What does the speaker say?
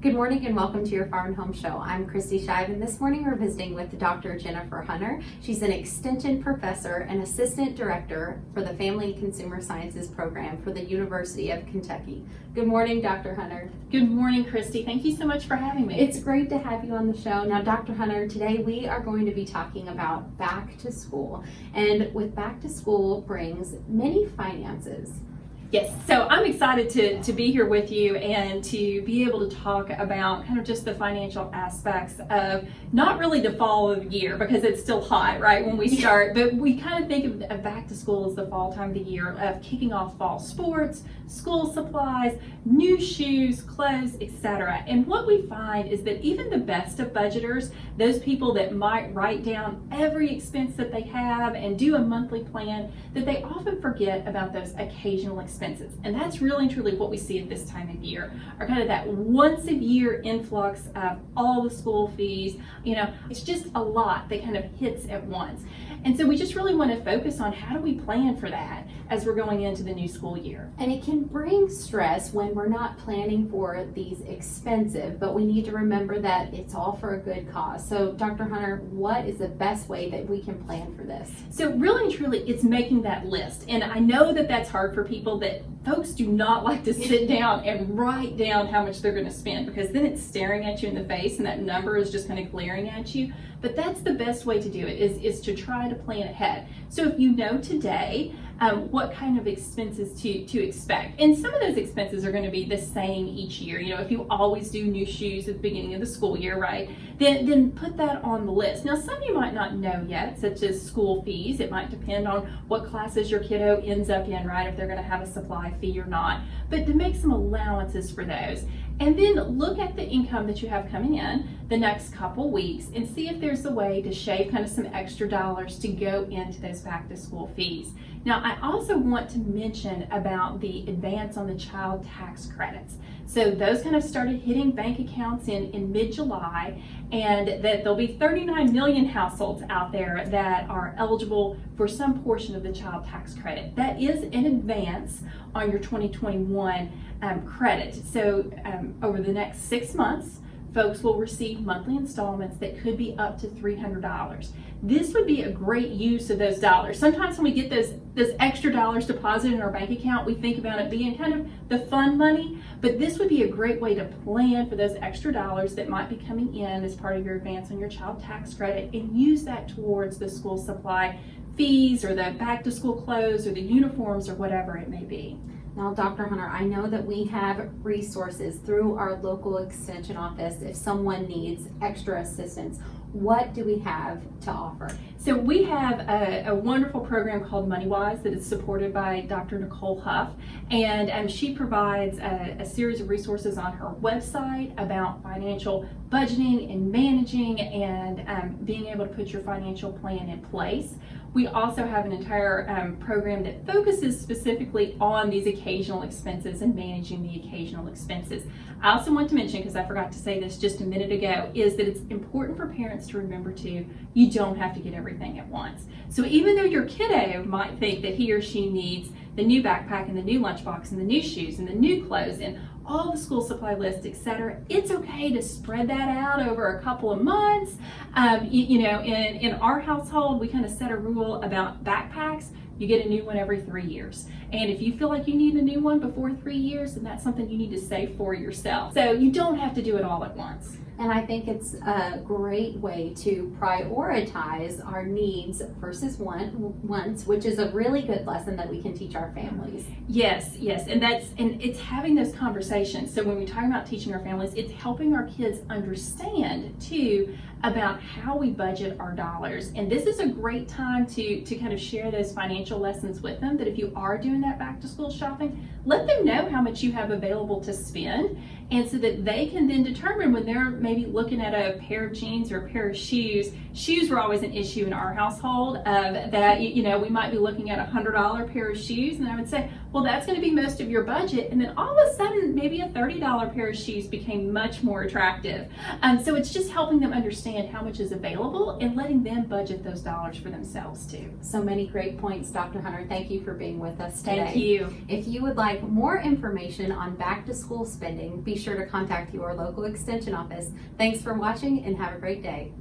Good morning and welcome to your Farm and Home Show. I'm Kristi and this morning we're visiting with Dr. Jennifer Hunter. She's an Extension Professor and Assistant Director for the Family and Consumer Sciences Program for the University of Kentucky. Good morning, Dr. Hunter. Good morning, Kristi. Thank you so much for having me. It's great to have you on the show. Now, Dr. Hunter, today we are going to be talking about back to school. And with back to school brings many finances. Yes, so I'm excited to be here with you and to be able to talk about kind of just the financial aspects of not really the fall of the year because it's still hot, right, when we start, but we kind of think of back to school as the fall time of the year of kicking off fall sports, school supplies, new shoes, clothes, etc. And what we find is that even the best of budgeters, those people that might write down every expense that they have and do a monthly plan, that they often forget about those occasional expenses. And that's really and truly what we see at this time of year, are kind of that once a year influx of all the school fees. You know, it's just a lot that kind of hits at once. And so we just really want to focus on how do we plan for that as we're going into the new school year. And it can bring stress when we're not planning for these expensive, but we need to remember that it's all for a good cause. So Dr. Hunter, what is the best way that we can plan for this? So really and truly, it's making that list. And I know that that's hard for people, that folks do not like to sit down and write down how much they're going to spend, because then it's staring at you in the face and that number is just kind of glaring at you. But that's the best way to do it, is to try to plan ahead. So if you know today what kind of expenses to expect, and some of those expenses are going to be the same each year. You know, if you always do new shoes at the beginning of the school year, right, then put that on the list. Now, some you might not know yet, such as school fees. It might depend on what classes your kiddo ends up in, right, if they're going to have a supply fee or not. But to make some allowances for those. And then look at the income that you have coming in the next couple weeks and see if there's a way to shave kind of some extra dollars to go into those back to school fees. Now, I also want to mention about the advance on the child tax credits. So those kind of started hitting bank accounts in mid-July, and that there'll be 39 million households out there that are eligible for some portion of the child tax credit. That is an advance on your 2021 credit. So over the next 6 months, folks will receive monthly installments that could be up to $300. This would be a great use of those dollars. Sometimes when we get those extra dollars deposited in our bank account, we think about it being kind of the fun money, but this would be a great way to plan for those extra dollars that might be coming in as part of your advance on your child tax credit, and use that towards the school supply fees or the back to school clothes or the uniforms or whatever it may be. Now, Dr. Hunter, I know that we have resources through our local extension office if someone needs extra assistance. What do we have to offer? So we have a wonderful program called MoneyWise that is supported by Dr. Nicole Huff, and she provides a series of resources on her website about financial budgeting and managing and being able to put your financial plan in place. We also have an entire program that focuses specifically on these occasional expenses and managing the occasional expenses. I also want to mention, because I forgot to say this just a minute ago, is that it's important for parents to remember too, you don't have to get everything at once. So even though your kiddo might think that he or she needs the new backpack and the new lunchbox and the new shoes and the new clothes and all the school supply lists, etc., it's okay to spread that out over a couple of months. You know, in our household, we kind of set a rule about backpacks. You get a new one every 3 years. And if you feel like you need a new one before 3 years, then that's something you need to save for yourself. So you don't have to do it all at once. And I think it's a great way to prioritize our needs versus wants, which is a really good lesson that we can teach our families. Yes, and it's having those conversations. So when we talk about teaching our families, it's helping our kids understand too about how we budget our dollars. And this is a great time to kind of share those financial lessons with them, that if you are doing that back to school shopping, let them know how much you have available to spend, and so that they can then determine when they're maybe looking at a pair of jeans or a pair of shoes. Shoes were always an issue in our household, that, you know, we might be looking at $100 pair of shoes, and I would say, well, that's going to be most of your budget, and then all of a sudden maybe a $30 pair of shoes became much more attractive. So it's just helping them understand how much is available and letting them budget those dollars for themselves too. So many great points, Dr. Hunter. Thank you for being with us today. Thank you. If you would like more information on back to school spending, be sure to contact your local extension office. Thanks for watching and have a great day.